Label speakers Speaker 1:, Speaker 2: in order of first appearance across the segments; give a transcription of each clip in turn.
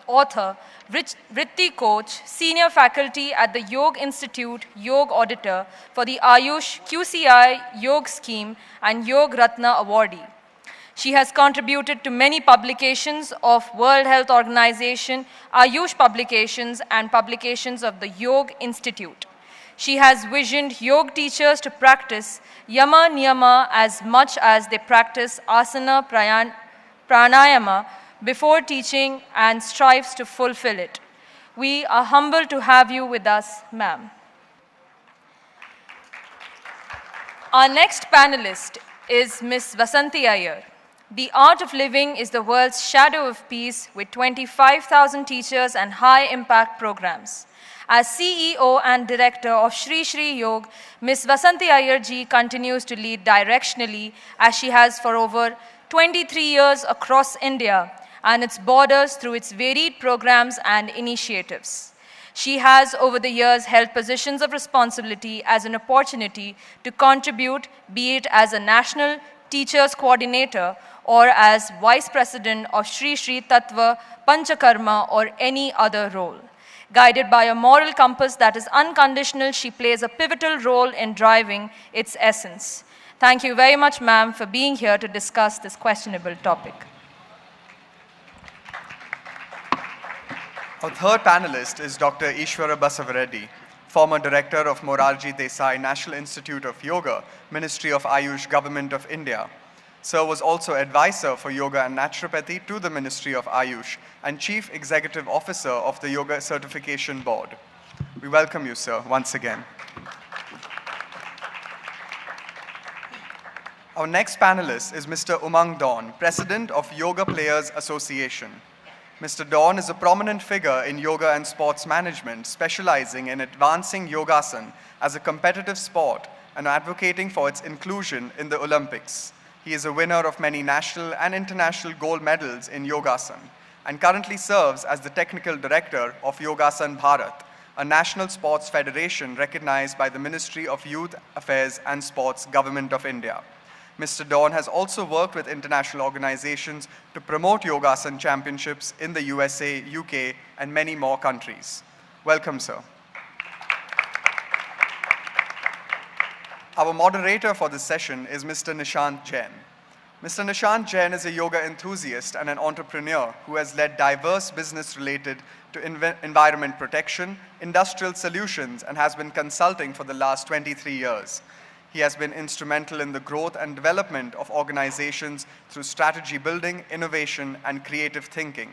Speaker 1: author, Vritti coach, senior faculty at the Yoga Institute, yogaeducator for the Ayush QCI Yoga Scheme and Yoga Ratna awardee. She has contributed to many publications of World Health Organization, Ayush publications, and publications of the Yoga Institute. She has visioned yoga teachers to practice yama niyama as much as they practice asana pranayama before teaching and strives to fulfill it. We are humbled to have you with us, ma'am. Our next panelist is Ms. Vasanti Iyer. The art of living is the world's shadow of peace with 25,000 teachers and high-impact programs. As CEO and director of Shri Shri Yoga, Ms. Vasanti Iyer ji continues to lead directionally as she has for over 23 years across India and its borders through its varied programs and initiatives. She has over the years held positions of responsibility as an opportunity to contribute, be it as a national teachers coordinator or as vice president of Shri Shri Tattva Panchakarma or any other role. Guided by a moral compass that is unconditional, she plays a pivotal role in driving its essence. Thank you very much, ma'am, for being here to discuss this questionable topic.
Speaker 2: Our third panelist is Dr. Ishwar Basavaraddi, former director of Morarji Desai National Institute of Yoga, Ministry of Ayush, Government of India. Sir was also advisor for yoga and naturopathy to the Ministry of Ayush and chief executive officer of the Yoga Certification Board. We welcome you, sir, once again. Our next panelist is Mr. Umang Dawn, president of Yoga Players Association. Mr. Dawn is a prominent figure in yoga and sports management, specializing in advancing yogasan as a competitive sport and advocating for its inclusion in the Olympics. He is a winner of many national and international gold medals in yogasan and currently serves as the technical director of Yogasan Bharat, a national sports federation recognized by the Ministry of Youth Affairs and Sports, Government of India. Mr. Dawn has also worked with international organizations to promote yogasan championships in the USA, UK, and many more countries. Welcome, sir. Our moderator for this session is Mr. Nishant Jain. Mr. Nishant Jain is a yoga enthusiast and an entrepreneur who has led diverse business related to environment protection, industrial solutions, and has been consulting for the last 23 years. He has been instrumental in the growth and development of organizations through strategy building, innovation, and creative thinking.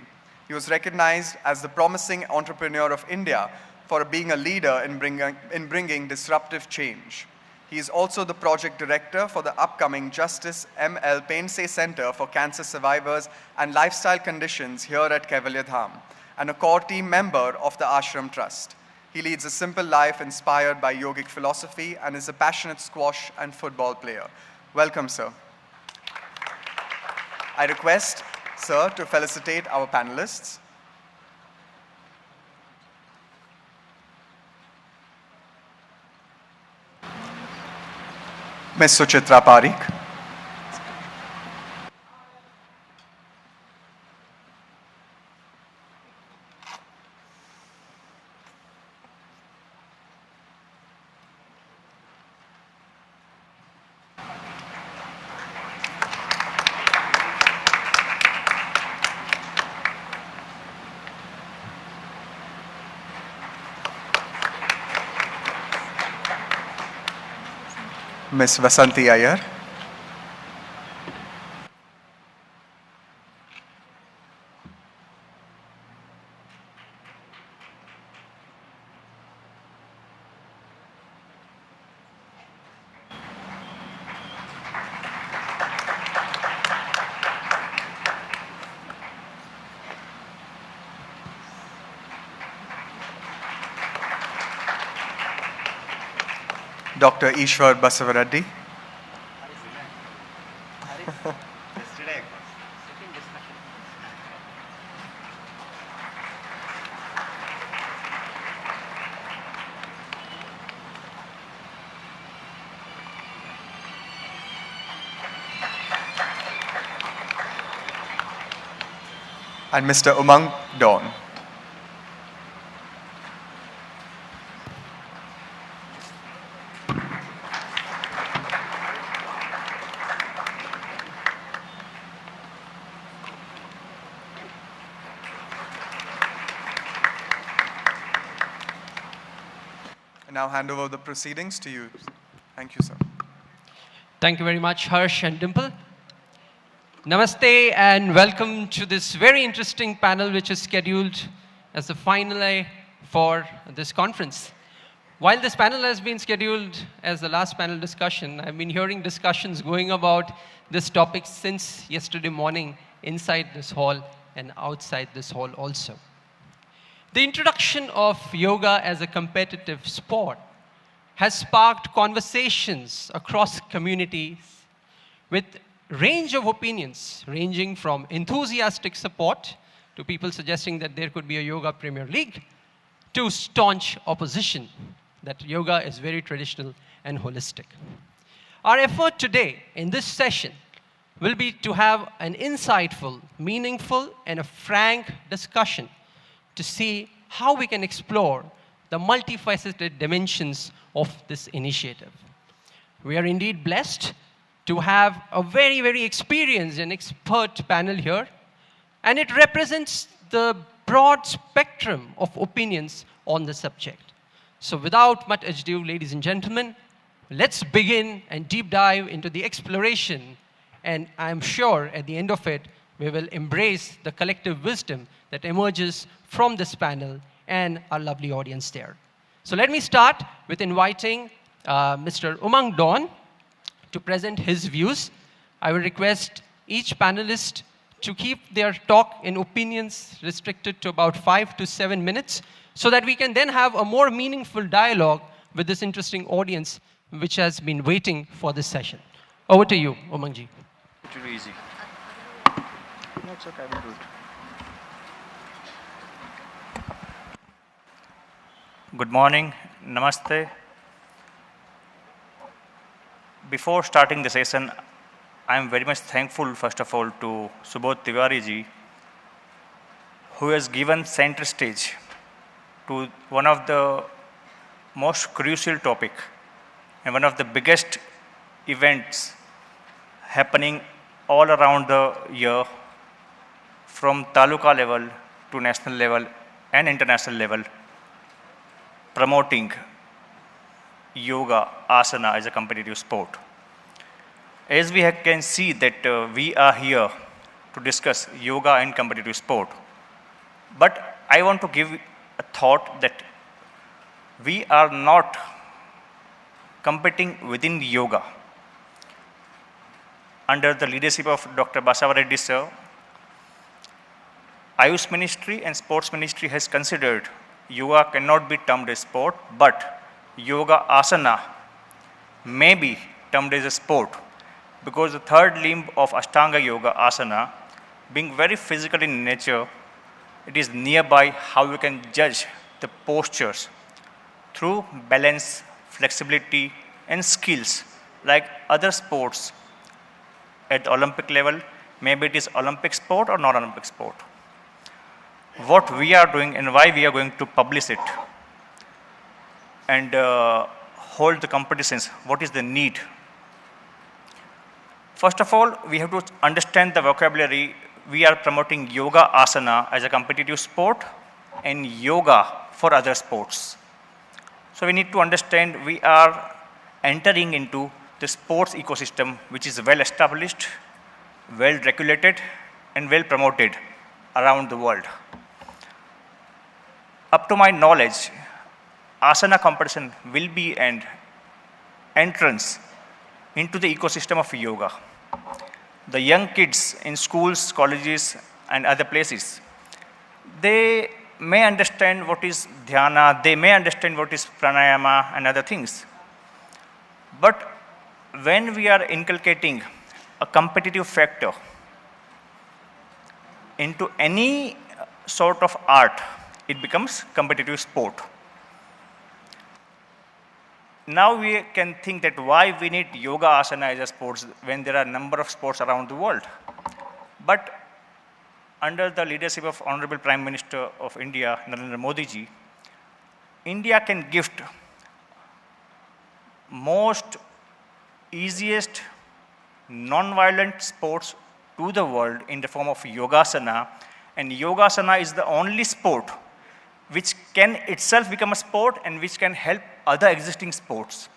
Speaker 2: He was recognized as the promising entrepreneur of India for being a leader in bringing disruptive change. He is also the project director for the upcoming Justice M.L. Painse Center for Cancer Survivors and Lifestyle Conditions here at Kaivalyadhama, and a core team member of the Ashram Trust. He leads a simple life inspired by yogic philosophy and is a passionate squash and football player. Welcome, sir. I request, sir, to felicitate our panelists. Ms. Suchitra Pareekh. Ms. Vasanti Iyer. Dr. Ishwar Basavaraddi. and Mr. Umang Dawn. I now hand over the proceedings to you. Thank you, sir.
Speaker 3: Thank you very much, Harsh and Dimple. Namaste and welcome to this very interesting panel which is scheduled as the final for this conference. While this panel has been scheduled as the last panel discussion, I've been hearing discussions going about this topic since yesterday morning inside this hall and outside this hall also. The introduction of yoga as a competitive sport has sparked conversations across communities with range of opinions, ranging from enthusiastic support to people suggesting that there could be a yoga Premier League, to staunch opposition that yoga is very traditional and holistic. Our effort today in this session will be to have an insightful, meaningful, and a frank discussion to see how we can explore the multifaceted dimensions of this initiative. We are indeed blessed to have a very, very experienced and expert panel here, and it represents the broad spectrum of opinions on the subject. So without much ado, ladies and gentlemen, let's begin and deep dive into the exploration, and I'm sure at the end of it, we will embrace the collective wisdom that emerges from this panel and our lovely audience there. So let me start with inviting Mr. Umang Dawn to present his views. I will request each panelist to keep their talk and opinions restricted to about 5 to 7 minutes so that we can then have a more meaningful dialogue with this interesting audience which has been waiting for this session. Over to you, Umangji.
Speaker 4: It will be easy. No, it's okay, I will do it. Good morning, namaste. Before starting the session, I am very much thankful, first of all, to Subodh Tiwari ji, who has given center stage to one of the most crucial topic and one of the biggest events happening all around the year, from taluka level to national level and international level, promoting yoga, asana as a competitive sport. As we can see that we are here to discuss yoga and competitive sport. But I want to give a thought that we are not competing within yoga. Under the leadership of Dr. Basavaraddi sir, Ayush Ministry and Sports Ministry has considered yoga cannot be termed a sport, but yoga asana may be termed as a sport, because the third limb of Ashtanga Yoga asana, being very physical in nature, it is nearby how we can judge the postures through balance, flexibility, and skills like other sports at the Olympic level. Maybe it is Olympic sport or non-Olympic sport. What we are doing and why we are going to publish it and hold the competitions, what is the need? First of all, we have to understand the vocabulary. We are promoting yoga asana as a competitive sport and yoga for other sports. So we need to understand we are entering into the sports ecosystem which is well established, well regulated, and well promoted around the world. Up to my knowledge, asana competition will be an entrance into the ecosystem of yoga. The young kids in schools, colleges, and other places, they may understand what is dhyana, they may understand what is pranayama and other things. But when we are inculcating a competitive factor into any sort of art, it becomes competitive sport. Now we can think that why we need yoga asana as a sport when there are a number of sports around the world. But under the leadership of Honorable Prime Minister of India, Narendra Modi ji, India can gift most easiest non-violent sports to the world in the form of yogasana, and yogasana is the only sport which can itself become a sport and which can help other existing sports.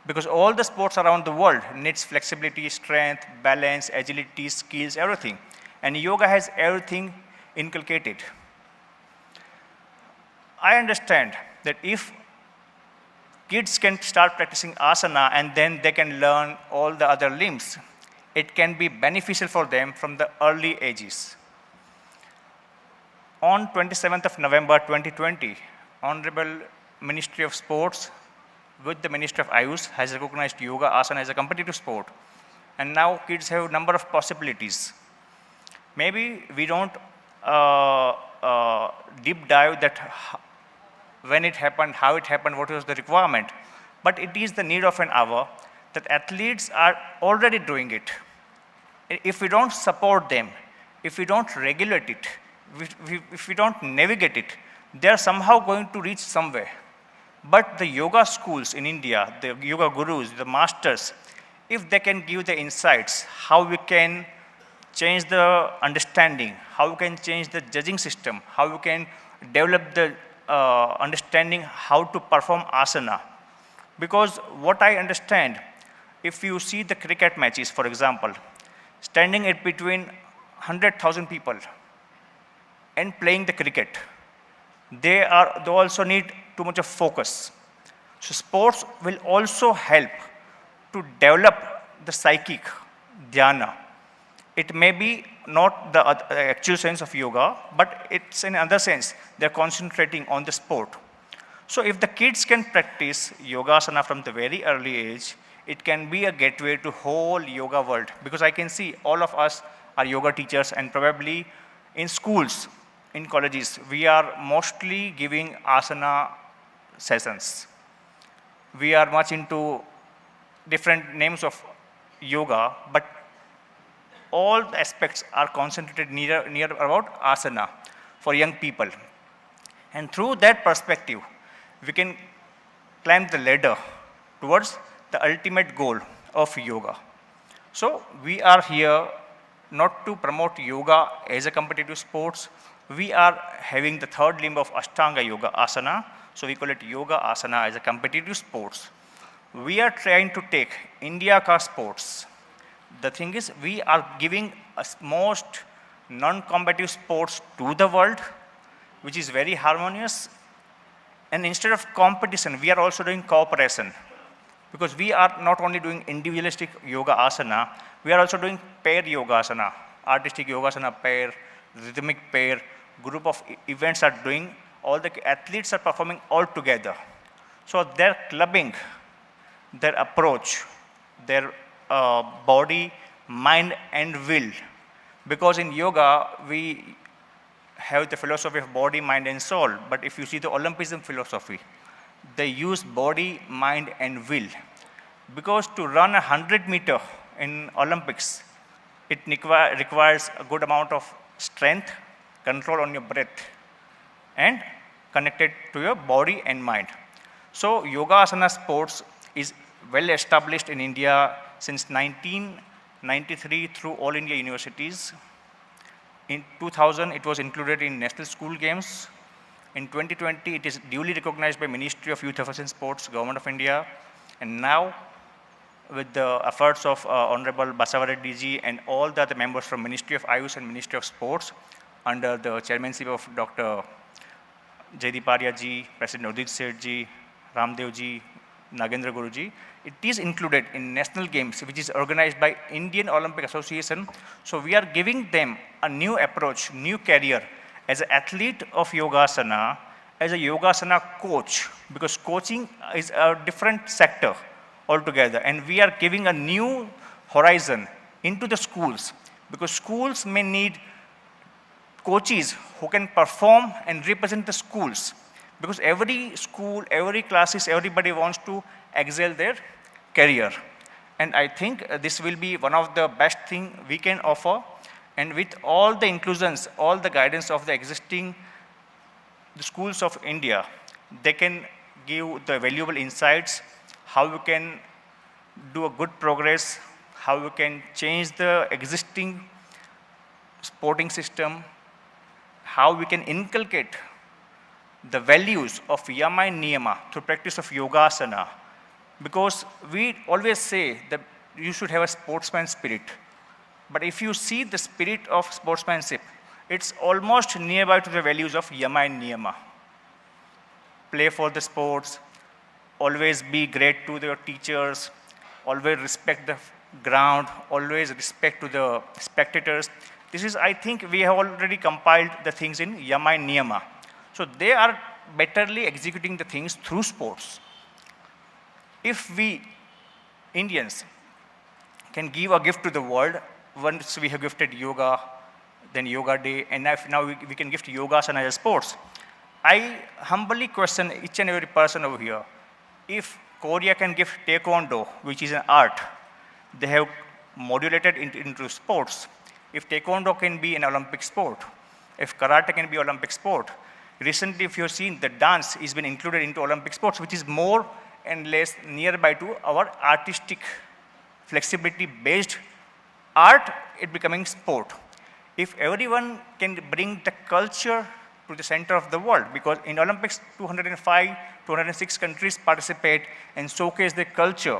Speaker 4: Because all the sports around the world needs flexibility, strength, balance, agility, skills, everything. And yoga has everything inculcated. I understand that if kids can start practicing asana and then they can learn all the other limbs, it can be beneficial for them from the early ages. On 27th of November 2020, Honorable Ministry of Sports with the Ministry of Ayush has recognized yoga asana as a competitive sport. And now kids have a number of possibilities. Maybe we don't deep dive that when it happened, how it happened, what was the requirement. But it is the need of an hour that athletes are already doing it. If we don't support them, if we don't regulate it, if we don't navigate it, they are somehow going to reach somewhere. But the yoga schools in India, the yoga gurus, the masters, if they can give the insights, how we can change the understanding, how we can change the judging system, how we can develop the understanding how to perform asana. Because what I understand, if you see the cricket matches, for example, standing at between 100,000 people and playing the cricket, they also need too much of focus. So sports will also help to develop the psychic, dhyana. It may be not the actual sense of yoga, but it's in another sense. They're concentrating on the sport. So if the kids can practice yogasana from the very early age, it can be a gateway to whole yoga world. Because I can see all of us are yoga teachers, and probably in schools, in colleges, we are mostly giving asana sessions. We are much into different names of yoga, but all the aspects are concentrated near about asana for young people. And through that perspective, we can climb the ladder towards the ultimate goal of yoga. So we are here not to promote yoga as a competitive sports. We are having the third limb of Ashtanga yoga asana. So we call it yoga asana as a competitive sports. We are trying to take India ka sports. The thing is, we are giving most non-competitive sports to the world, which is very harmonious. And instead of competition, we are also doing cooperation. Because we are not only doing individualistic yoga asana, we are also doing pair yoga asana, artistic yoga asana pair, rhythmic pair, group of events are doing, all the athletes are performing all together. So their clubbing, their approach, their body, mind and will. Because in yoga, we have the philosophy of body, mind and soul. But if you see the Olympism philosophy, they use body, mind and will. Because to run 100 meter in Olympics, it requires a good amount of strength, control on your breath, and connected to your body and mind. So yoga asana sports is well established in India since 1993 through all India universities. In 2000, it was included in National School Games. In 2020, it is duly recognized by Ministry of Youth Affairs and Sports, Government of India. And now, with the efforts of Honorable Basavaraddi ji and all the other members from Ministry of Ayush and Ministry of Sports, under the chairmanship of Dr. Jaideep ji, President Udit Seth ji, Ramdev ji, Nagendra Guru ji, it is included in national games, which is organized by Indian Olympic Association. So we are giving them a new approach, new career as an athlete of yogasana, as a yogasana coach, because coaching is a different sector altogether. And we are giving a new horizon into the schools, because schools may need coaches who can perform and represent the schools. Because every school, every classes, everybody wants to excel their career. And I think this will be one of the best thing we can offer. And with all the inclusions, all the guidance of the existing the schools of India, they can give the valuable insights, how we can do a good progress, how we can change the existing sporting system, how we can inculcate the values of yama and niyama through practice of yogasana. Because we always say that you should have a sportsman spirit. But if you see the spirit of sportsmanship, it's almost nearby to the values of yama and niyama. Play for the sports, always be great to your teachers, always respect the ground, always respect to the spectators. This is, I think, we have already compiled the things in yama and niyama. So they are betterly executing the things through sports. If we, Indians, can give a gift to the world, once we have gifted yoga, then yoga day, and now we can gift yogasana as sports. I humbly question each and every person over here. If Korea can gift taekwondo, which is an art, they have modulated into sports. If taekwondo can be an Olympic sport, if karate can be Olympic sport, recently if you've seen the dance has been included into Olympic sports, which is more and less nearby to our artistic flexibility based art, it becoming sport. If everyone can bring the culture to the center of the world, because in Olympics 205, 206 countries participate and showcase their culture.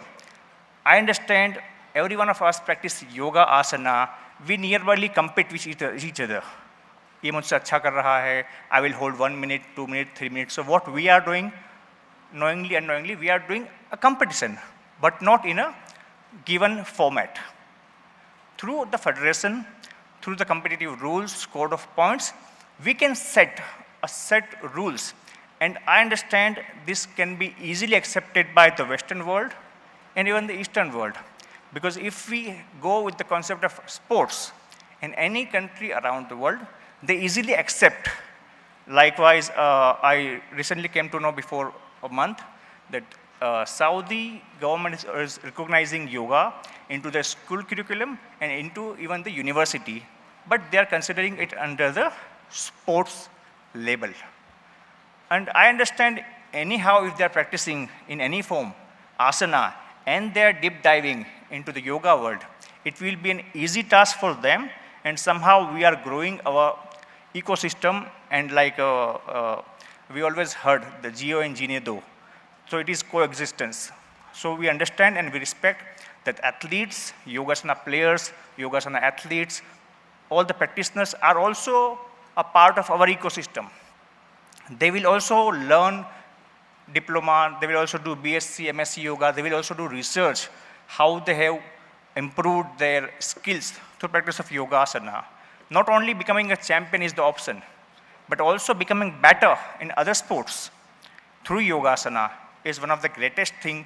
Speaker 4: I understand every one of us practice yoga asana, we nearly compete with each other. ये मुझसे अच्छा कर रहा है, I will hold 1 minute, 2 minutes, 3 minutes. So what we are doing, knowingly, unknowingly, we are doing a competition, but not in a given format. Through the federation, through the competitive rules, code of points, we can set rules. And I understand this can be easily accepted by the Western world and even the Eastern world. Because if we go with the concept of sports in any country around the world, they easily accept. Likewise, I recently came to know before a month that Saudi government is recognizing yoga into the school curriculum and into even the university, but they are considering it under the sports label. And I understand anyhow if they are practicing in any form, asana, and they are deep diving into the yoga world, it will be an easy task for them, and somehow we are growing our ecosystem, and like we always heard the geo and genedo. So it is coexistence. So we understand and we respect that athletes, yogasana players, yogasana athletes, all the practitioners are also a part of our ecosystem. They will also learn diploma, they will also do BSc, MSc yoga, they will also do research, how they have improved their skills through practice of yogasana. Not only becoming a champion is the option, but also becoming better in other sports through yogasana is one of the greatest thing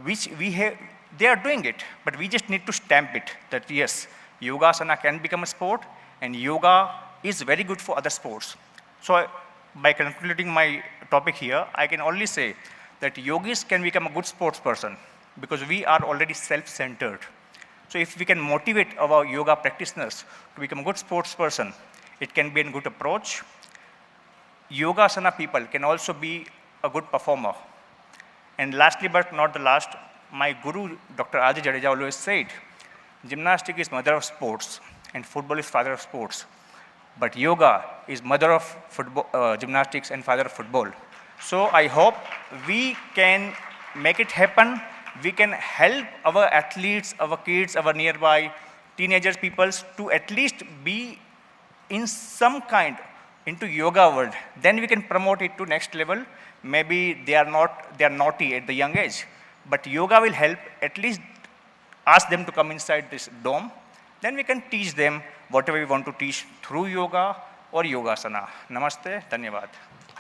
Speaker 4: which we have. They are doing it, but we just need to stamp it that yes, yogasana can become a sport and yoga is very good for other sports. So by concluding my topic here, I can only say that yogis can become a good sports person because we are already self-centered. So if we can motivate our yoga practitioners to become a good sports person, it can be a good approach. Yogasana people can also be a good performer. And lastly, but not the last, my guru, Dr. Adi Jadeja, always said, gymnastics is mother of sports and football is father of sports. But yoga is mother of football, gymnastics and father of football. So I hope we can make it happen. We can help our athletes, our kids, our nearby teenagers, peoples to at least be in some kind into yoga world. Then we can promote it to next level. Maybe they are naughty at the young age, but yoga will help at least ask them to come inside this dome. Then we can teach them whatever we want to teach through yoga or yogasana. Namaste, dhanyavad.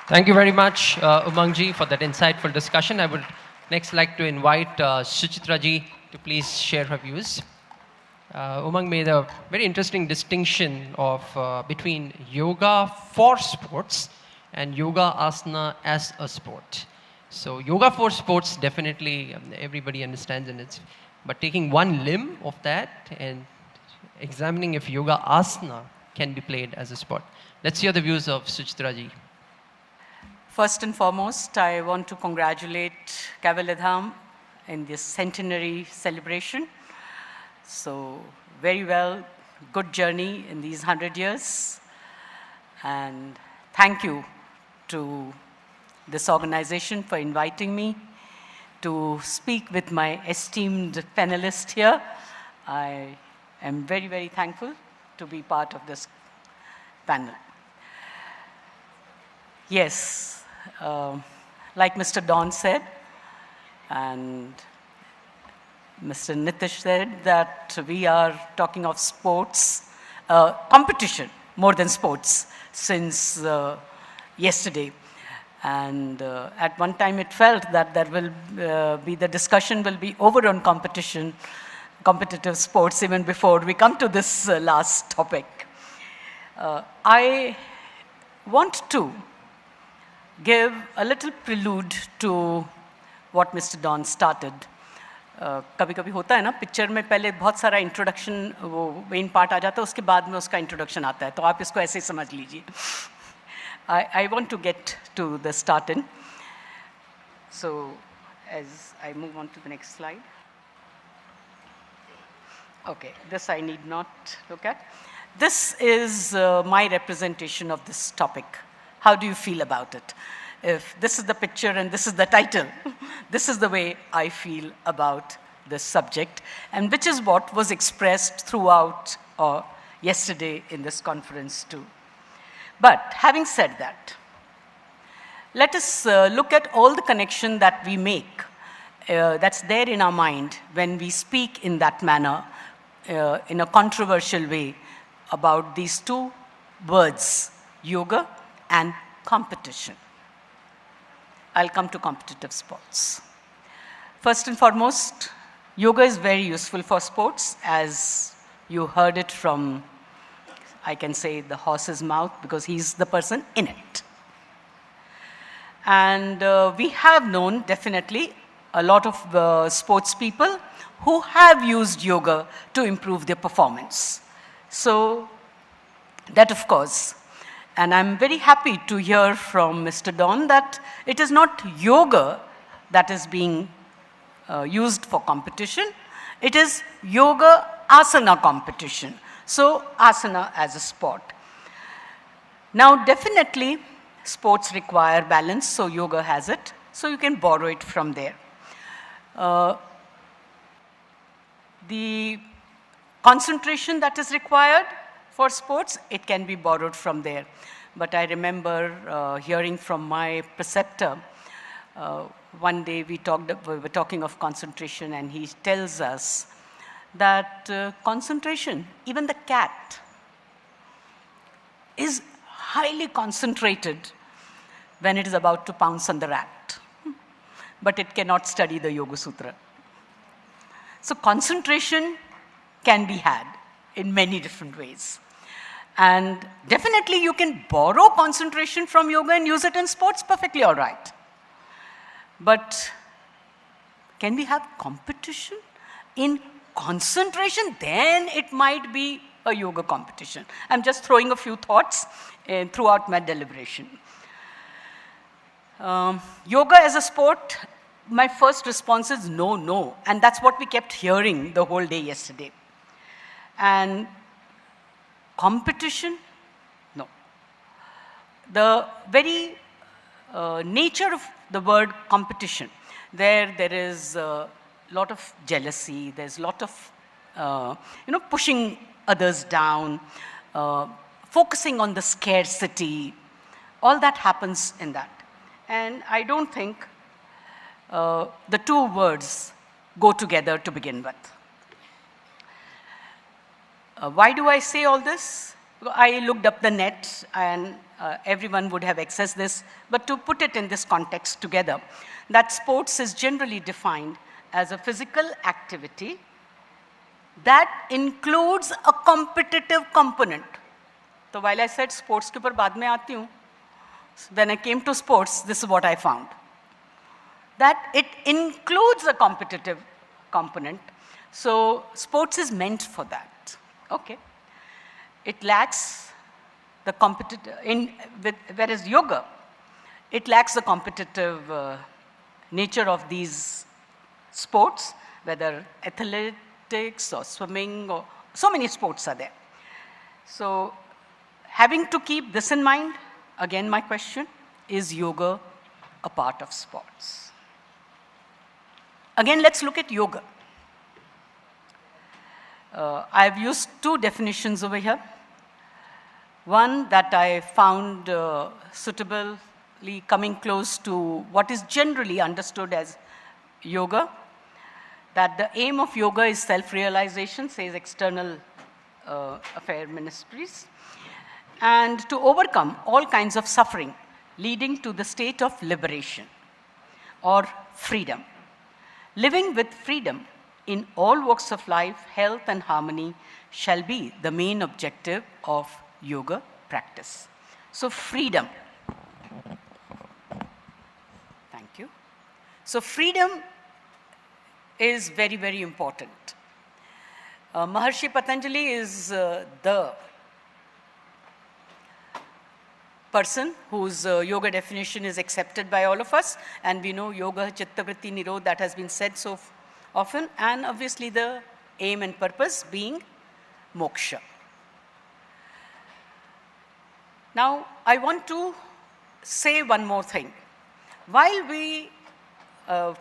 Speaker 3: Thank you very much, Umang ji, for that insightful discussion. I would next like to invite Suchitra ji to please share her views. Umang made a very interesting distinction of between yoga for sports and yoga asana as a sport. So yoga for sports, definitely everybody understands, and but taking one limb of that and examining if yoga asana can be played as a sport. Let's hear the views of Suchitra ji.
Speaker 5: First and foremost, I want to congratulate Kaivalyadhama in this centenary celebration. So, very well, good journey in these 100 years. And thank you to this organization for inviting me to speak with my esteemed panelist here. I am very, very thankful to be part of this panel. Yes, like Mr. Don said, and Mr. Nitish said, that we are talking of sports, competition more than sports since yesterday. And at one time it felt that there will be, the discussion will be over on competition, competitive sports even before we come to this last topic. I want to give a little prelude to what Mr. Don started. कभी-कभी होता है ना, picture में पहले बहुत सारा introduction, वो main part आ जाता है, उसके बाद में उसका इंट्रोडक्शन आता है, तो आप इसको ऐसे ही समझ लीजिए. I want to get to the start in. So, as I move on to the next slide. Okay, this I need not look at. This is my representation of this topic. How do you feel about it? If this is the picture and this is the title, this is the way I feel about this subject, and which is what was expressed throughout yesterday in this conference too. But having said that, let us look at all the connection that we make, that's there in our mind when we speak in that manner, in a controversial way, about these two words, yoga and competition. I'll come to competitive sports. First and foremost, yoga is very useful for sports, as you heard it from, I can say, the horse's mouth, because he's the person in it. And we have known definitely a lot of sports people who have used yoga to improve their performance. So that, of course, and I'm very happy to hear from Mr. Don that it is not yoga that is being used for competition, it is yoga asana competition. So asana as a sport. Now definitely sports require balance, so yoga has it, so you can borrow it from there. The concentration that is required for sports, it can be borrowed from there. But I remember hearing from my preceptor, one day we were talking of concentration, and he tells us that concentration, even the cat, is highly concentrated when it is about to pounce on the rat. But it cannot study the Yoga Sutra. So concentration can be had in many different ways. And definitely you can borrow concentration from yoga and use it in sports, perfectly all right. But can we have competition in concentration? Then it might be a yoga competition. I'm just throwing a few thoughts throughout my deliberation. Yoga as a sport, my first response is no, no. And that's what we kept hearing the whole day yesterday. And competition? No. The very nature of the word competition, there is a lot of jealousy, there's a lot of pushing others down, focusing on the scarcity, all that happens in that. And I don't think the two words go together to begin with. Why do I say all this? I looked up the net, and everyone would have accessed this, but to put it in this context together, that sports is generally defined as a physical activity that includes a competitive component. So while I said sports ke upar baad mein aati hu, when I came to sports, this is what I found. That it includes a competitive component. So sports is meant for that. Okay. It lacks the competitive, whereas yoga, it lacks the competitive nature of these sports, whether athletics or swimming, or so many sports are there. So having to keep this in mind, again my question, is yoga a part of sports? Again, let's look at yoga. I've used two definitions over here. One that I found suitably coming close to what is generally understood as yoga, that the aim of yoga is self-realization, says external affair ministries, and to overcome all kinds of suffering, leading to the state of liberation or freedom. Living with freedom in all walks of life, health and harmony shall be the main objective of yoga practice. So freedom. Thank you. So freedom is very, very important. Maharshi Patanjali is the person whose yoga definition is accepted by all of us, and we know yoga chitta vritti nirodh, that has been said so often, and obviously the aim and purpose being moksha. Now I want to say one more thing. While we,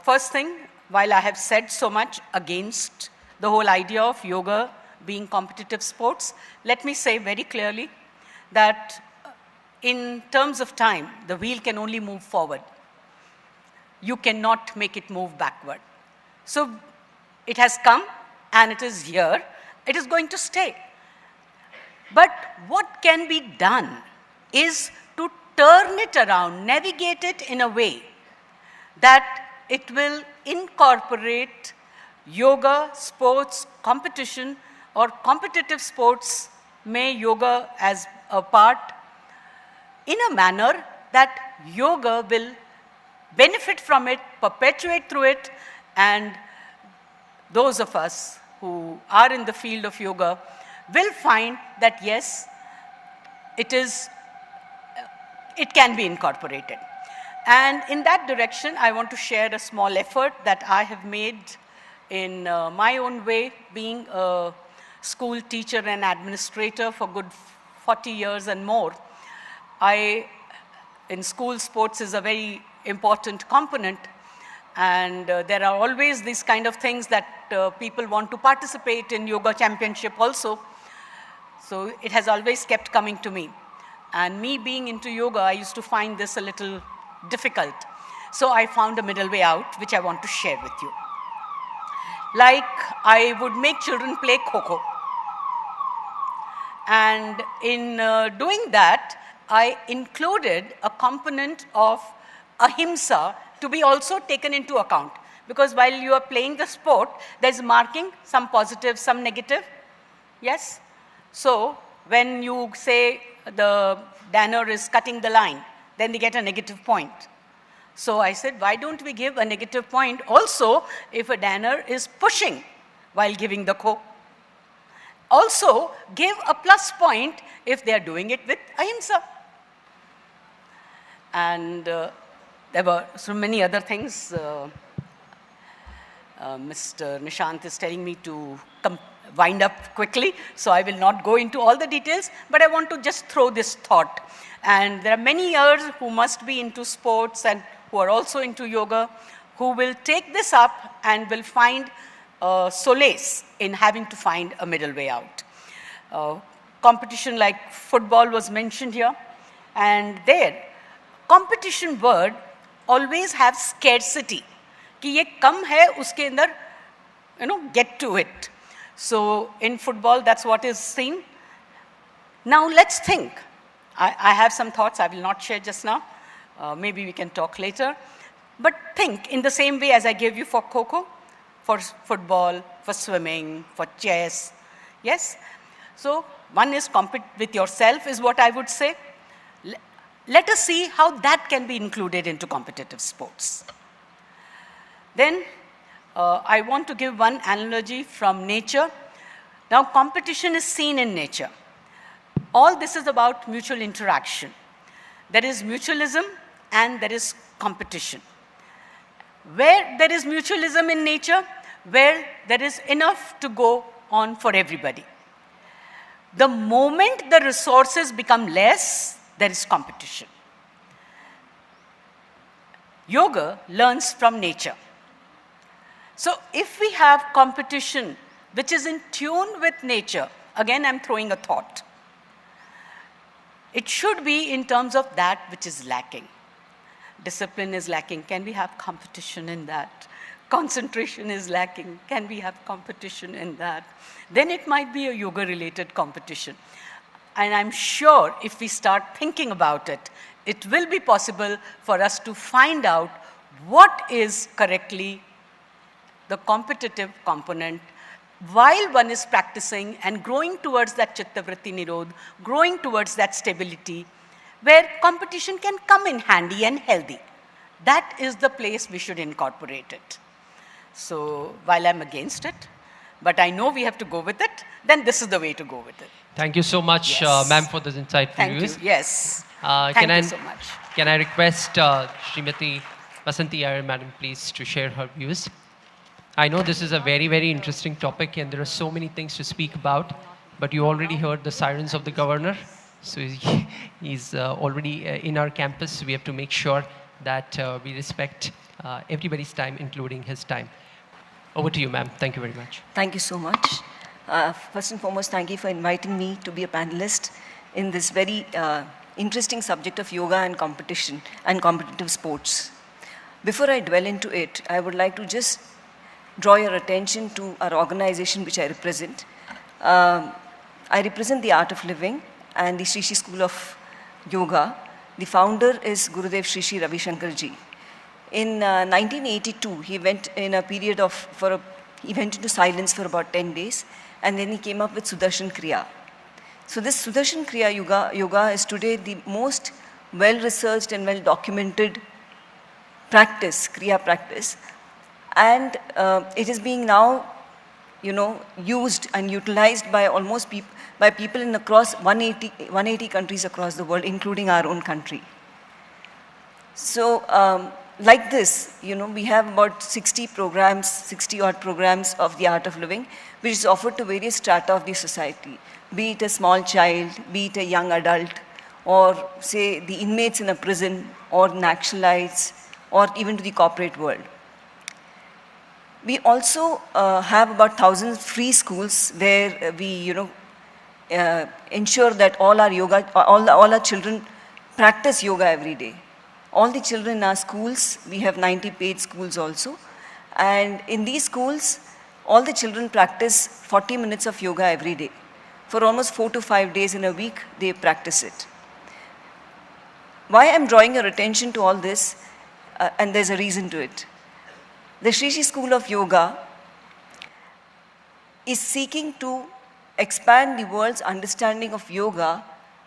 Speaker 5: first thing, while I have said so much against the whole idea of yoga being competitive sports, let me say very clearly that in terms of time, the wheel can only move forward. You cannot make it move backward. So it has come and it is here. It is going to stay. But what can be done is to turn it around, navigate it in a way that it will incorporate yoga, sports, competition, or competitive sports, may yoga as a part, in a manner that yoga will benefit from it, perpetuate through it, and those of us who are in the field of yoga will find that yes, it can be incorporated. And in that direction, I want to share a small effort that I have made in my own way, being a school teacher and administrator for good 40 years and more. In school, sports is a very important component, and there are always these kind of things that people want to participate in yoga championship also. So it has always kept coming to me. And me being into yoga, I used to find this a little difficult. So I found a middle way out, which I want to share with you. Like, I would make children play Kho-Kho. And in doing that, I included a component of ahimsa to be also taken into account. Because while you are playing the sport, there's marking, some positive, some negative. Yes? So when you say the danner is cutting the line, then they get a negative point. So I said, why don't we give a negative point also if a danner is pushing while giving the kho? Also, give a plus point if they are doing it with ahimsa. And there were so many other things. Mr. Nishant is telling me to wind up quickly, so I will not go into all the details, but I want to just throw this thought. And there are many years who must be into sports and who are also into yoga, who will take this up and will find solace in having to find a middle way out. Competition like football was mentioned here, and there, competition word always have scarcity. कि ये कम है उसके अंदर, get to it. So in football, that's what is seen. Now let's think. I have some thoughts I will not share just now. Maybe we can talk later. But think in the same way as I gave you for Kho-Kho, for football, for swimming, for chess. Yes? So one is compete with yourself is what I would say. Let us see how that can be included into competitive sports. Then I want to give one analogy from nature. Now, competition is seen in nature. All this is about mutual interaction. There is mutualism and there is competition. Where there is mutualism in nature, where there is enough to go on for everybody. The moment the resources become less, there is competition. Yoga learns from nature. So if we have competition which is in tune with nature, again I'm throwing a thought, it should be in terms of that which is lacking. Discipline is lacking, can we have competition in that? Concentration is lacking, can we have competition in that? Then it might be a yoga-related competition. And I'm sure if we start thinking about it, it will be possible for us to find out what is correctly the competitive component while one is practicing and growing towards that chittavritti nirodh, growing towards that stability, where competition can come in handy and healthy. That is the place we should incorporate it. So while I'm against it, but I know we have to go with it, then this is the way to go with it.
Speaker 3: Thank you so much,
Speaker 5: Yes.
Speaker 3: ma'am, for this insightful
Speaker 5: Thank
Speaker 3: views.
Speaker 5: you, yes.
Speaker 3: Can
Speaker 5: Thank
Speaker 3: I,
Speaker 5: you so much.
Speaker 3: Can I request Srimati Vasanti Iyer, madam, please, to share her views? I know this is a very, very interesting topic and there are so many things to speak about, but you already heard the sirens of the governor. So he's already in our campus. We have to make sure that we respect everybody's time, including his time. Over to you, ma'am. Thank you very much.
Speaker 6: Thank you so much. First and foremost, thank you for inviting me to be a panelist in this very interesting subject of yoga and competition and competitive sports. Before I dwell into it, I would like to just draw your attention to our organization which I represent. I represent the Art of Living and the Sri Sri School of Yoga. The founder is Gurudev Sri Sri Ravi Shankarji. In 1982, he went in a period of, he went into silence for about 10 days, and then he came up with Sudarshan Kriya. So this Sudarshan Kriya yoga is today the most well-researched and well-documented practice, Kriya practice, and it is being now, used and utilized by almost by people in across 180 countries across the world, including our own country. So like this, we have about 60 programs, 60 odd programs of the Art of Living, which is offered to various strata of the society, be it a small child, be it a young adult, or say the inmates in a prison, or nationalites, or even to the corporate world. We also have about 1,000 free schools where we, ensure that all our children practice yoga every day. All the children in our schools, we have 90 paid schools also. And in these schools, all the children practice 40 minutes of yoga every day. For almost 4 to 5 days in a week, they practice it. Why I'm drawing your attention to all this, and there's a reason to it. The Sri Sri School of Yoga is seeking to expand the world's understanding of yoga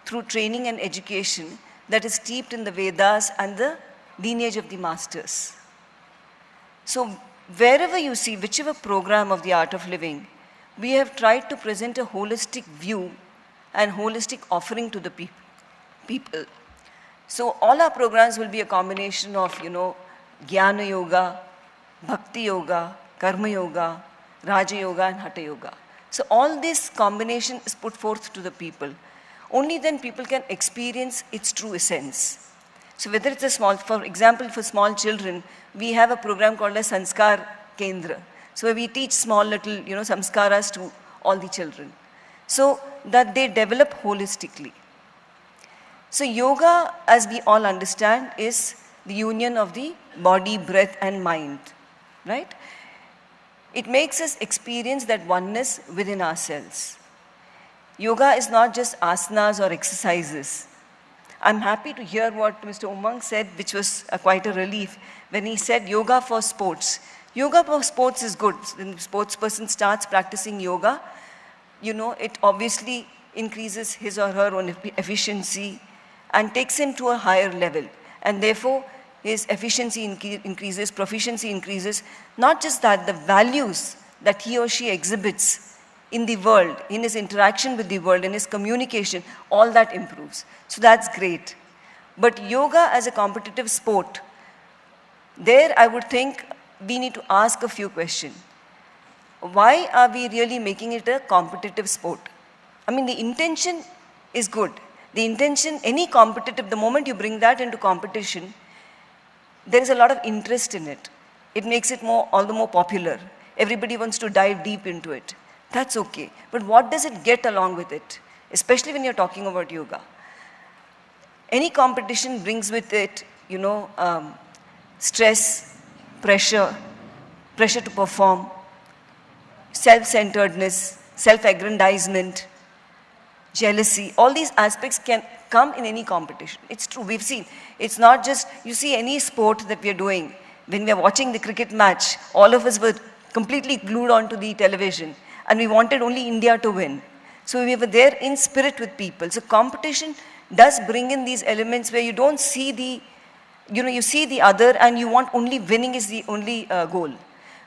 Speaker 6: through training and education that is steeped in the Vedas and the lineage of the masters. So wherever you see, whichever program of the Art of Living, we have tried to present a holistic view and holistic offering to the people. So all our programs will be a combination of, Jnana Yoga, Bhakti Yoga, Karma Yoga, Raja Yoga and Hatha Yoga. So all this combination is put forth to the people. Only then people can experience its true essence. So whether it's a small, for example, for small children, we have a program called as Sanskar Kendra. So where we teach small little, samskaras to all the children. So that they develop holistically. So yoga, as we all understand, is the union of the body, breath and mind, right? It makes us experience that oneness within ourselves. Yoga is not just asanas or exercises. I'm happy to hear what Mr. Umang said, which was quite a relief, when he said yoga for sports. Yoga for sports is good. When the sports person starts practicing yoga, it obviously increases his or her own efficiency and takes him to a higher level. And therefore, his efficiency increases, proficiency increases. Not just that, the values that he or she exhibits in the world, in his interaction with the world, in his communication, all that improves. So that's great. But yoga as a competitive sport, there I would think we need to ask a few questions. Why are we really making it a competitive sport? I mean, the intention is good. The intention, any competitive, the moment you bring that into competition, there is a lot of interest in it. It makes it all the more popular. Everybody wants to dive deep into it. That's okay. But what does it get along with it? Especially when you're talking about yoga. Any competition brings with it, stress, pressure to perform, self-centeredness, self-aggrandizement, jealousy. All these aspects can come in any competition. It's true, we've seen. It's not just, you see any sport that we are doing, when we are watching the cricket match, all of us were completely glued onto the television and we wanted only India to win. So we were there in spirit with people. So competition does bring in these elements where you don't see the, you see the other and you want only winning is the only goal.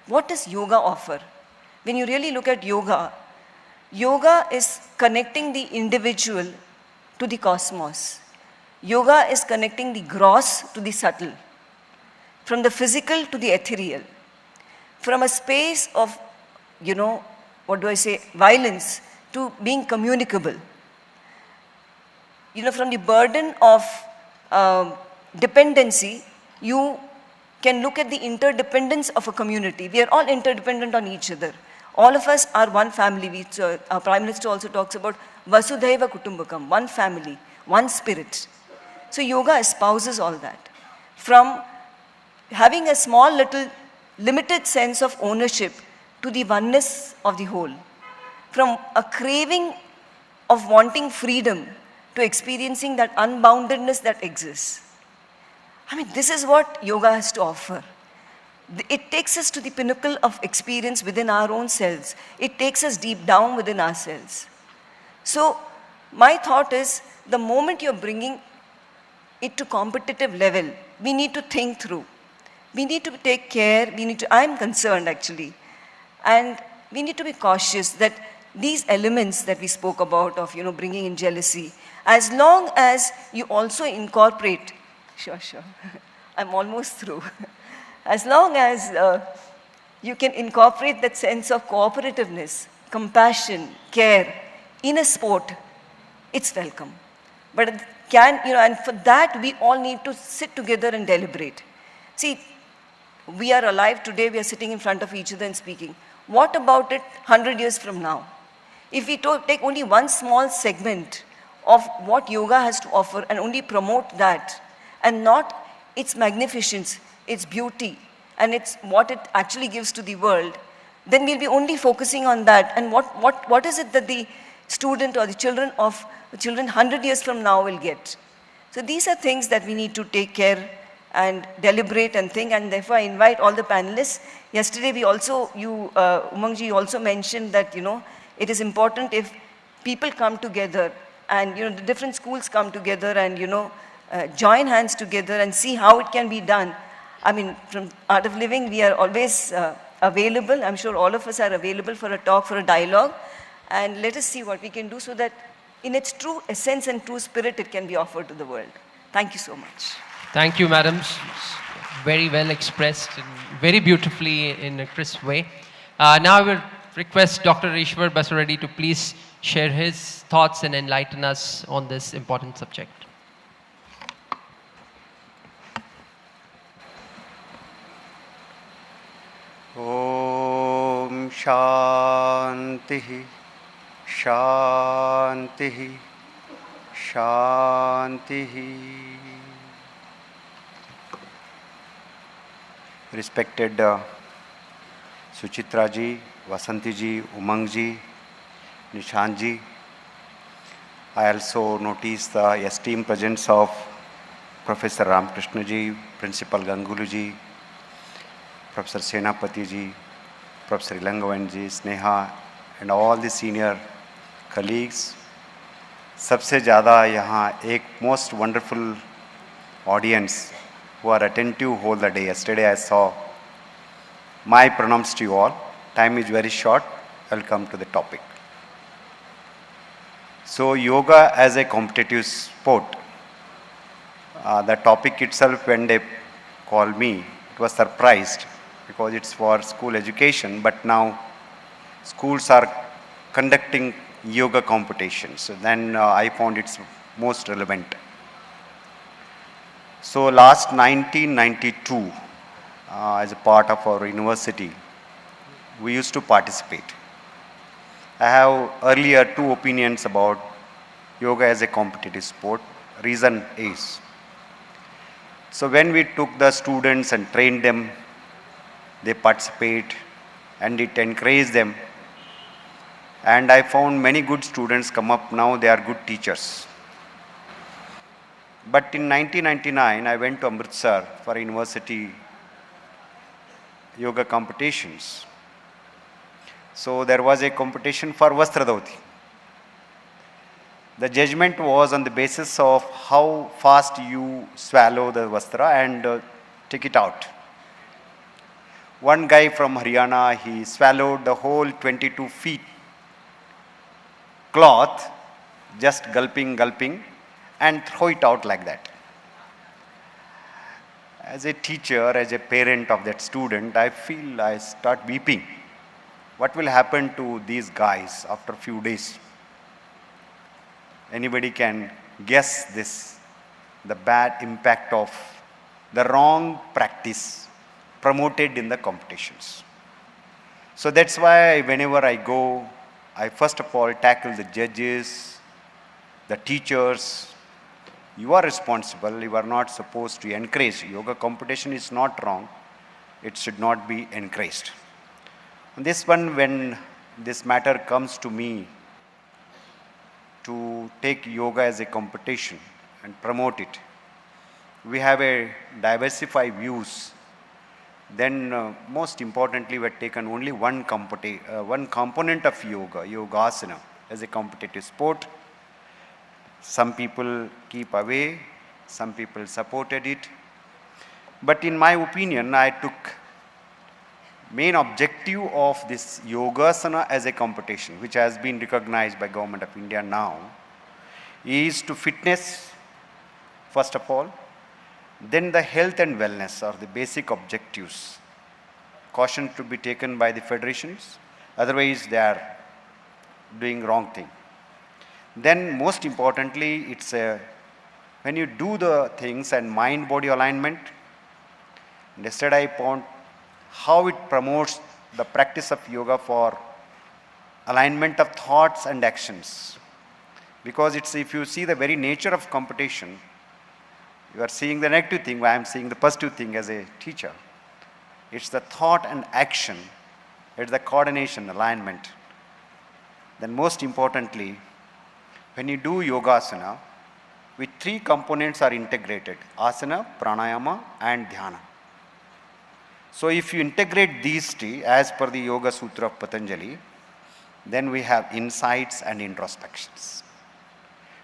Speaker 6: What does yoga offer? When you really look at yoga, yoga is connecting the individual to the cosmos. Yoga is connecting the gross to the subtle, from the physical to the ethereal, from a space of, violence to being communicable. From the burden of dependency, you can look at the interdependence of a community. We are all interdependent on each other. All of us are one family. Our Prime Minister also talks about Vasudhaiva Kutumbakam, one family, one spirit. So yoga espouses all that. From having a small little limited sense of ownership to the oneness of the whole. From a craving of wanting freedom to experiencing that unboundedness that exists. I mean, this is what yoga has to offer. It takes us to the pinnacle of experience within our own selves. It takes us deep down within ourselves. So my thought is, the moment you're bringing it to competitive level, we need to think through. We need to take care, I'm concerned actually, and we need to be cautious that these elements that we spoke about of, bringing in jealousy, as long as you also incorporate, sure, I'm almost through. As long as you can incorporate that sense of cooperativeness, compassion, care in a sport, it's welcome. But and for that we all need to sit together and deliberate. See, we are alive today, we are sitting in front of each other and speaking. What about it 100 years from now? If we take only one small segment of what yoga has to offer and only promote that, and not its magnificence, its beauty, and it's what it actually gives to the world, then we'll be only focusing on that. And what is it that the student or the children 100 years from now will get? So these are things that we need to take care and deliberate and think, and therefore I invite all the panelists. Yesterday we also, Umangji also mentioned that, it is important if people come together and, the different schools come together and, join hands together and see how it can be done. I mean, from Art of Living, we are always available. I'm sure all of us are available for a talk, for a dialogue. And let us see what we can do so that in its true essence and true spirit, it can be offered to the world. Thank you so much.
Speaker 3: Thank you, madam. Very well expressed and very beautifully in a crisp way. Now I will request Dr. Ishwar Basavaraddi to please share his thoughts and enlighten us on this important subject.
Speaker 7: Om Shanti Shanti Shanti. Respected Suchitra ji, Vasanti ji, Umang ji, Nishant ji, I also notice the esteemed presence of Professor Ramakrishna ji, Principal Ganguly ji, Professor Senapati ji, Professor Ilangavan ji, Sneha, and all the senior colleagues. सबसे ज़्यादा यहाँ एक most wonderful audience who are attentive whole the day. Yesterday I saw. My pronouns to you all. Time is very short. I will come to the topic. So yoga as a competitive sport, the topic itself when they called me, it was surprised because it's for school education, but now schools are conducting yoga competitions. So then I found it's most relevant. So last 1992, as a part of our university, we used to participate. I have earlier two opinions about yoga as a competitive sport. Reason is, so when we took the students and trained them, they participate and it encouraged them. And I found many good students come up now, they are good teachers. But in 1999, I went to Amritsar for university yoga competitions. So there was a competition for Vastradauti. The judgment was on the basis of how fast you swallow the Vastra and take it out. One guy from Haryana, he swallowed the whole 22 feet cloth, just gulping, and throw it out like that. As a teacher, as a parent of that student, I feel I start weeping. What will happen to these guys after a few days? Anybody can guess this, the bad impact of the wrong practice promoted in the competitions. So that's why whenever I go, I first of all tackle the judges, the teachers. You are responsible, you are not supposed to encourage. Yoga competition is not wrong, it should not be encouraged. On this one, when this matter comes to me to take yoga as a competition and promote it, we have a diversified views. Then most importantly, we have taken only one component of yoga, yogasana, as a competitive sport. Some people keep away, some people supported it. But in my opinion, I took main objective of this yogasana as a competition, which has been recognized by Government of India now, is to fitness, first of all, then the health and wellness are the basic objectives. Caution to be taken by the federations, otherwise they are doing wrong thing. Then most importantly, it's when you do the things and mind-body alignment, yesterday I found how it promotes the practice of yoga for alignment of thoughts and actions. Because it's, if you see the very nature of competition, you are seeing the negative thing, I am seeing the positive thing as a teacher. It's the thought and action, it's the coordination, alignment. Then most importantly, when you do yogasana, with three components are integrated, asana, pranayama and dhyana. So if you integrate these three as per the Yoga Sutra of Patanjali, then we have insights and introspections,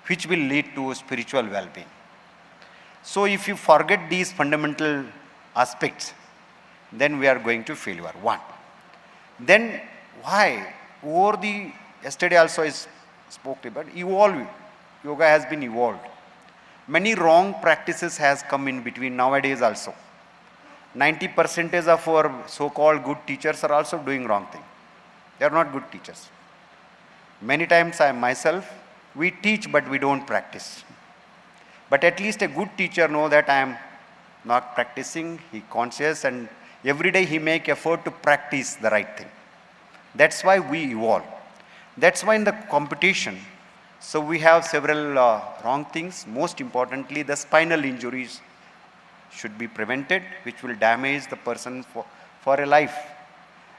Speaker 7: which will lead to spiritual well-being. So if you forget these fundamental aspects, then we are going to failure. One. Then why? Yesterday also I spoke about evolve. Yoga has been evolved. Many wrong practices has come in between nowadays also. 90% of our so-called good teachers are also doing wrong thing. They are not good teachers. Many times I myself, we teach but we don't practice. But at least a good teacher know that I am not practicing, he conscious and every day he make effort to practice the right thing. That's why we evolve. That's why in the competition, so we have several wrong things. Most importantly, the spinal injuries should be prevented, which will damage the person for a life.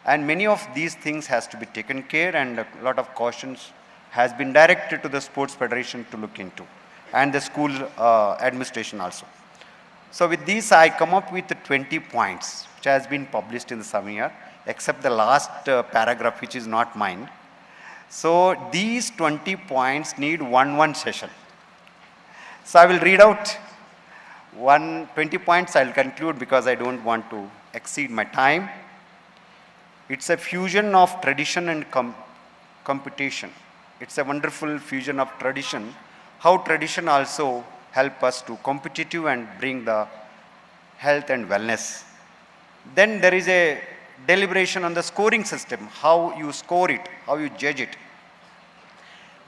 Speaker 7: And many of these things has to be taken care, and a lot of cautions has been directed to the sports federation to look into, and the school administration also. So with this, I come up with 20 points, which has been published in the Samir, except the last paragraph, which is not mine. So these 20 points need one session. So I will read out 20 points. I will conclude because I don't want to exceed my time. It's a fusion of tradition and competition. It's a wonderful fusion of tradition. How tradition also help us to competitive and bring the health and wellness. Then there is a deliberation on the scoring system, how you score it, how you judge it.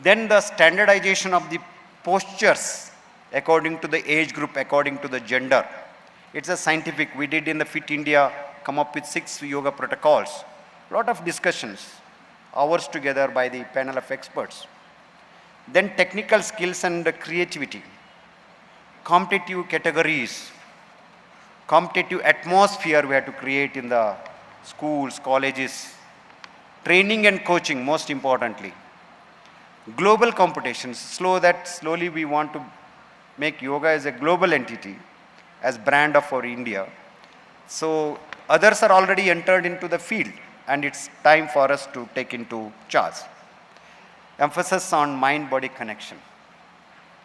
Speaker 7: Then the standardization of the postures according to the age group, according to the gender. It's a scientific, we did in the Fit India, come up with 6 yoga protocols. Lot of discussions, hours together by the panel of experts. Then technical skills and creativity, competitive categories, competitive atmosphere we have to create in the schools, colleges, training and coaching most importantly. Global competitions, slowly we want to make yoga as a global entity, as brand of our India. So others are already entered into the field and it's time for us to take into charge. Emphasis on mind-body connection.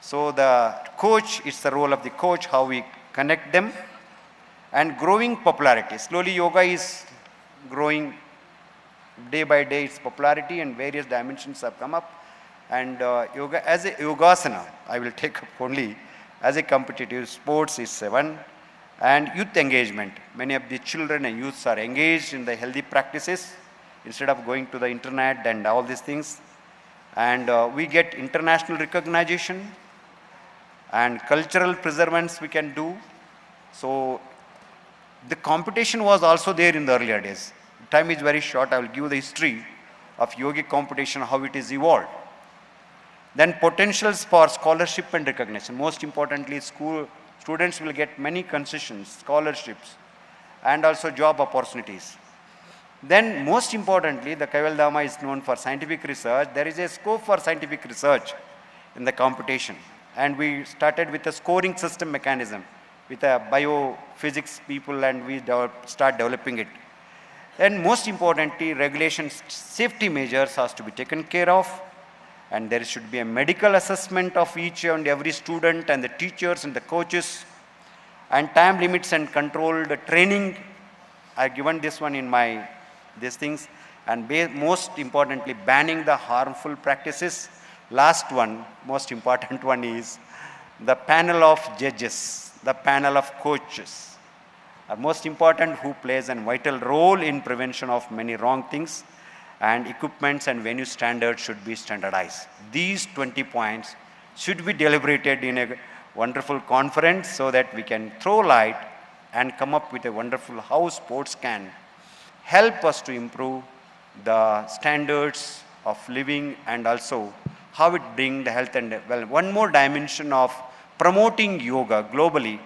Speaker 7: So the coach, it's the role of the coach, how we connect them, and growing popularity. Slowly yoga is growing day by day, its popularity and various dimensions have come up. And yoga as a yogasana, I will take up only as a competitive sports is 7. And youth engagement. Many of the children and youths are engaged in the healthy practices instead of going to the internet and all these things. And we get international recognition and cultural preservance we can do. So the competition was also there in the earlier days. Time is very short. I will give the history of yogic competition, how it is evolved. Then potentials for scholarship and recognition. Most importantly, students will get many concessions, scholarships, and also job opportunities. Then most importantly, the Kaivalyadhama is known for scientific research. There is a scope for scientific research in the competition. And we started with a scoring system mechanism with a biophysics people and we start developing it. And most importantly, regulations, safety measures has to be taken care of. And there should be a medical assessment of each and every student and the teachers and the coaches, and time limits and controlled training. I've given this one in these things. And most importantly, banning the harmful practices. Last one, most important one is the panel of judges, the panel of coaches are most important, who plays a vital role in prevention of many wrong things. And equipments and venue standards should be standardized. These 20 points should be deliberated in a wonderful conference so that we can throw light and come up with a wonderful how sports can help us to improve the standards of living and also how it brings the health and well. One more dimension of promoting yoga globally,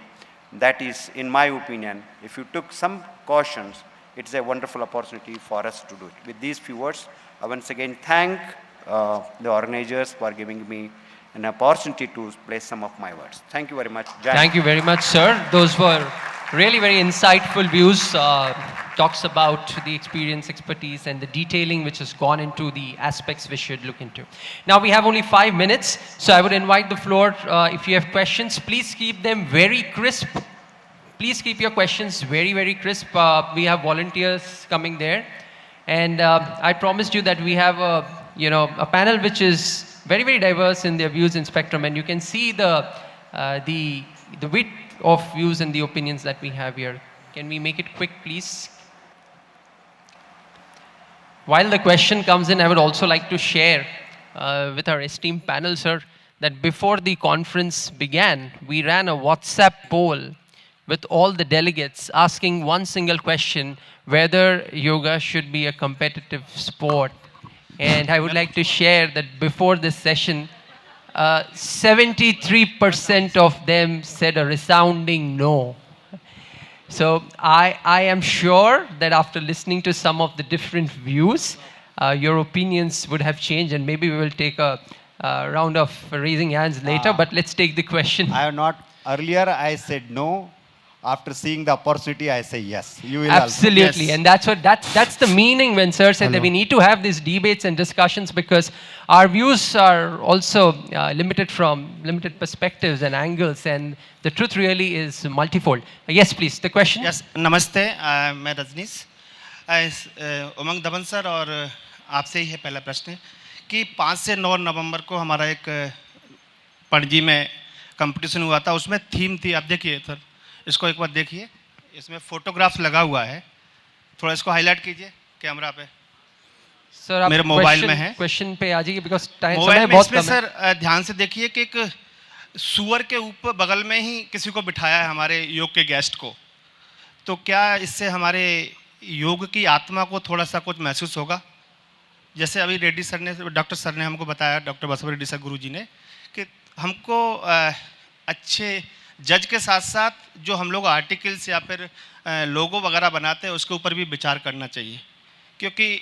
Speaker 7: that is, in my opinion, if you took some cautions, it's a wonderful opportunity for us to do it. With these few words, I once again thank the organizers for giving me an opportunity to place some of my words. Thank you very much. Jain.
Speaker 3: Thank you very much, sir. Those were really very insightful views. Talks about the experience, expertise, and the detailing which has gone into the aspects we should look into. Now we have only 5 minutes, so I would invite the floor. If you have questions, please keep them very crisp. Please keep your questions very, very crisp. We have volunteers coming there. And I promised you that we have a panel which is very, very diverse in their views and spectrum. And you can see the width of views and the opinions that we have here. Can we make it quick, please? While the question comes in, I would also like to share with our esteemed panel, sir, that before the conference began, we ran a WhatsApp poll with all the delegates asking one single question, whether yoga should be a competitive sport. And I would like to share that before this session, 73% of them said a resounding no. So I am sure that after listening to some of the different views, your opinions would have changed, and maybe we will take a round of raising hands later, but let's take the question.
Speaker 7: Earlier I said no. After seeing the opportunity, I say yes. You will
Speaker 3: absolutely,
Speaker 7: also. Yes.
Speaker 3: And that's the meaning when sir said that we need to have these debates and discussions, because our views are also limited perspectives and angles, and the truth really is multifold. Yes, please. The question.
Speaker 8: Yes, namaste. मैं Rajneesh. Umang Dhawan sir और आपसे ही है पहला प्रश्न कि 5 से 9 नवंबर को हमारा एक पणजी में कंपटीशन हुआ था, उसमें थीम थी, आप देखिए सर, इसको एक बार देखिए, इसमें फोटोग्राफ्स लगा हुआ है, थोड़ा इसको हाईलाइट कीजिए कैमरा पे।
Speaker 3: सर आप
Speaker 8: मेरे मोबाइल में है,
Speaker 3: क्वेश्चन पे आ जाइए बिकॉज टाइम
Speaker 8: मोबाइल में
Speaker 3: बहुत
Speaker 8: इसमें
Speaker 3: कम है।
Speaker 8: सर ध्यान से देखिए कि एक सुअर के ऊपर बगल में ही किसी को बिठाया है हमारे योग के गेस्ट को, तो क्या इससे हमारे योग की आत्मा को थोड़ा सा कुछ महसूस होगा? जैसे अभी रेड्डी सर ने, डॉक्टर सर ने हमको बताया, डॉक्टर बसवरेड्डी सर गुरु जी ने, कि हमको अच्छे जज के साथ साथ जो हम लोग आर्टिकल्स या फिर लोगो वगैरह बनाते हैं उसके ऊपर भी विचार करना चाहिए। क्योंकि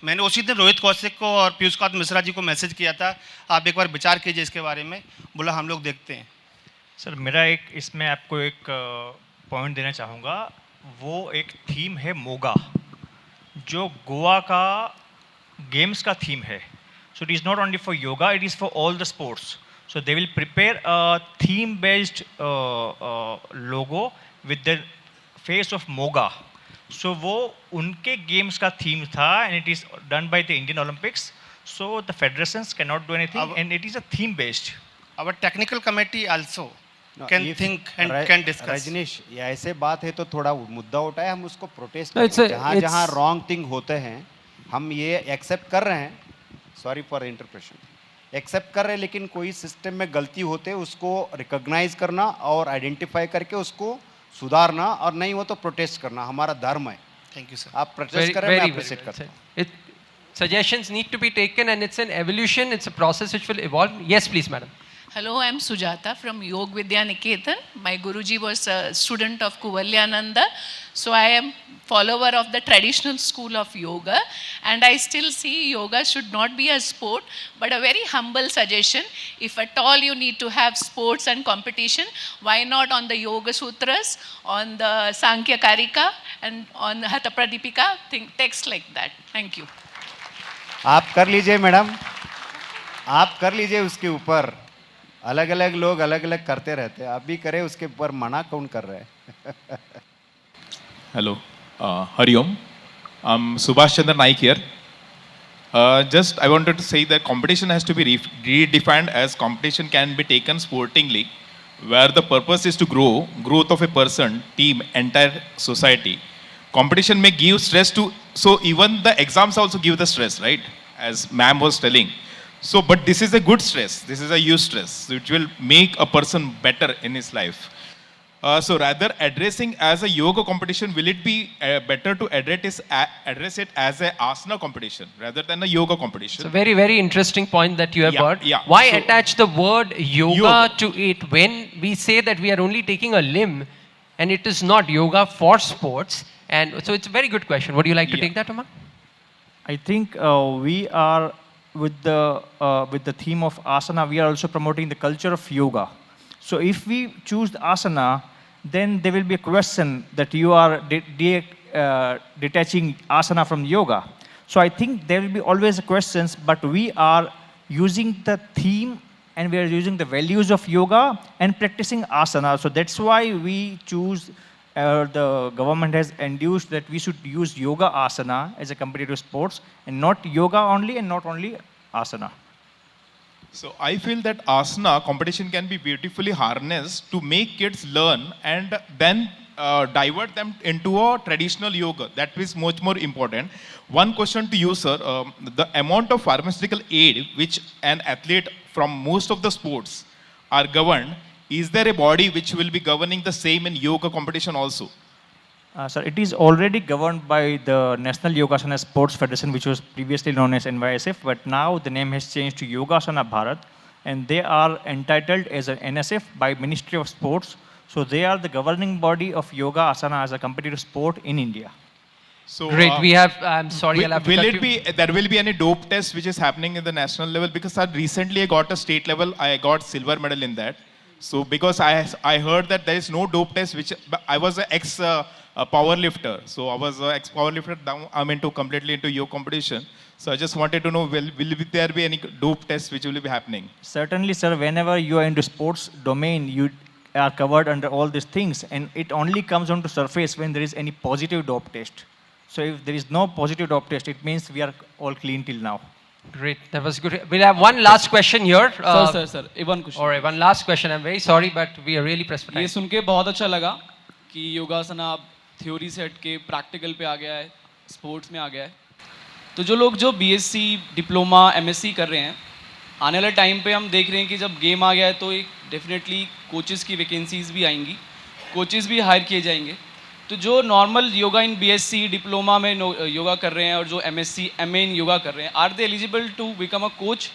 Speaker 8: मैंने उसी दिन रोहित कौशिक को और पीयूष कांत मिश्रा जी को मैसेज किया था, आप एक बार विचार कीजिए इसके बारे में, बोला हम लोग देखते हैं।
Speaker 4: सर मेरा एक इसमें आपको एक पॉइंट देना चाहूँगा, वो एक थीम है मोगा, जो गोवा का गेम्स का थीम है। So it is not only for yoga, it is for all the sports. So they will prepare a theme based logo with the face of Moga. So वो उनके गेम्स का थीम था and it is done by the Indian Olympics. So the federations can not do anything and it is a theme based.
Speaker 8: Our technical committee also can think and can discuss.
Speaker 7: Rajneesh, ये ऐसे बात है तो थोड़ा मुद्दा उठाए, हम उसको प्रोटेस्ट
Speaker 3: No,
Speaker 7: करें। जहाँ जहाँ रॉन्ग थिंग होते हैं हम ये एक्सेप्ट कर रहे हैं, सॉरी फॉर इंटरप्रेशन, एक्सेप्ट कर रहे हैं, लेकिन कोई सिस्टम में गलती होते उसको रिकॉग्नाइज करना और आइडेंटिफाई करके उसको सुधारना, और नहीं हो तो प्रोटेस्ट करना हमारा धर्म है।
Speaker 8: Thank you sir.
Speaker 7: आप प्रोटेस्ट करें, मैं अप्रिशिएट करता हूँ।
Speaker 3: Suggestions need to be taken and it's an evolution, it's a process which will evolve. Yes, please, madam.
Speaker 9: Hello, I am Sujata from Yog Vidya Niketan. My Guruji was a student of Kaivalyadhama. So I am follower of the traditional school of yoga, and I still see yoga should not be a sport, but a very humble suggestion. If at all you need to have sports and competition, why not on the Yoga Sutras, on the Sankhya Karika, and on Hatha Pradipika, text like that. Thank you.
Speaker 7: आप कर लीजिए madam, आप कर लीजिए, उसके ऊपर अलग अलग लोग अलग अलग करते रहते हैं, आप भी करें, उसके ऊपर मना कौन कर रहा है?
Speaker 10: Hello, Hari Om. I'm Subhash Chandra Naik here. Just I wanted to say that competition has to be redefined, as competition can be taken sportingly, where the purpose is to growth of a person, team, entire society. Competition may give stress to, so even the exams also give the stress, right? As ma'am was telling. So, but this is a good stress. This is a use stress, which will make a person better in his life. So rather addressing as a yoga competition, will it be better to address it as a asana competition rather than a yoga competition?
Speaker 3: It's a very, very interesting point that you have brought.
Speaker 10: Yeah.
Speaker 3: Why
Speaker 10: So,
Speaker 3: attach the word yoga to it when we say that we are only taking a limb and it is not yoga for sports? And so it's a very good question. Would you like to take that, Umang?
Speaker 11: I think we are with the theme of asana, we are also promoting the culture of yoga. So if we choose the asana, then there will be a question that you are detaching asana from yoga. So I think there will be always questions, but we are using the theme and we are using the values of yoga and practicing asana. So that's why we choose, the government has induced that we should use yoga asana as a competitive sports and not yoga only and not only asana.
Speaker 10: So I feel that asana competition can be beautifully harnessed to make kids learn and then divert them into a traditional yoga. That is much more important. One question to you, sir. The amount of pharmaceutical aid which an athlete from most of the sports are governed, is there a body which will be governing the same in yoga competition also?
Speaker 11: Sir, it is already governed by the National Yogasana Sports Federation, which was previously known as NYSF, but now the name has changed to Yogasana Bharat, and they are entitled as an NSF by Ministry of Sports. So they are the governing body of yoga asana as a competitive sport in India.
Speaker 10: So,
Speaker 3: great. We have, I'm sorry, I'll have to
Speaker 10: will
Speaker 3: cut
Speaker 10: it
Speaker 3: you.
Speaker 10: be, there will be any dope test which is happening in the national level? Because sir, recently I got a state level, I got silver medal in that. So because I heard that there is no dope test, which I was an ex power lifter. So I was an ex power lifter, now I'm completely into yoga competition. So I just wanted to know, will there be any dope test which will be happening?
Speaker 11: Certainly, sir, whenever you are into sports domain, you are covered under all these things, and it only comes onto surface when there is any positive dope test. So if there is no positive dope test, it means we are all clean till now.
Speaker 3: Great, that was good. We'll have one last question here.
Speaker 12: Sir, one question.
Speaker 3: All right, one last question. I'm very sorry, but we are really pressed for time.
Speaker 12: ये सुन के बहुत अच्छा लगा कि योगासना अब theory से हट के प्रैक्टिकल पे आ गया है, स्पोर्ट्स में आ गया है. तो जो लोग जो बीएससी, डिप्लोमा, एमएससी कर रहे हैं, आने वाले टाइम पे हम देख रहे हैं कि जब गेम आ गया है तो एक डेफिनेटली कोचेस की वैकेंसीज भी आएंगी, कोचेस भी हायर किए जाएंगे. तो जो नॉर्मल योगा इन बीएससी, डिप्लोमा में योगा कर रहे हैं और जो एमएससी, एमए इन योगा कर रहे हैं, are they eligible to become a coach?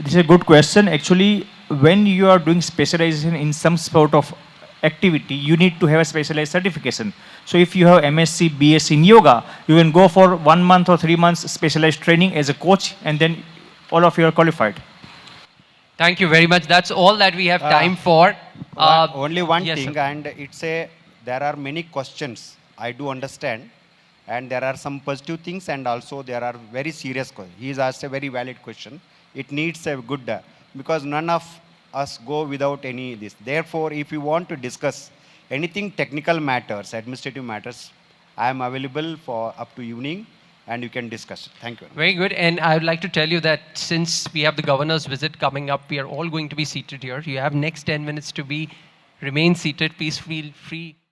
Speaker 11: This is a good question. Actually, when you are doing specialization in some sort of activity, you need to have a specialized certification. So if you have MSc, BSc in yoga, you can go for 1 month or 3 months specialized training as a coach, and then all of you are qualified.
Speaker 3: Thank you very much. That's all that we have time for.
Speaker 7: Only one
Speaker 3: yes,
Speaker 7: thing,
Speaker 3: sir.
Speaker 7: and there are many questions. I do understand, and there are some positive things, and also there are very serious questions. He has asked a very valid question. It needs a good, because none of us go without any this. Therefore, if you want to discuss anything technical matters, administrative matters, I am available for up to evening, and you can discuss. Thank you.
Speaker 3: Very good. And I would like to tell you that since we have the governor's visit coming up, we are all going to be seated here. You have next 10 minutes to remain seated. Please feel free.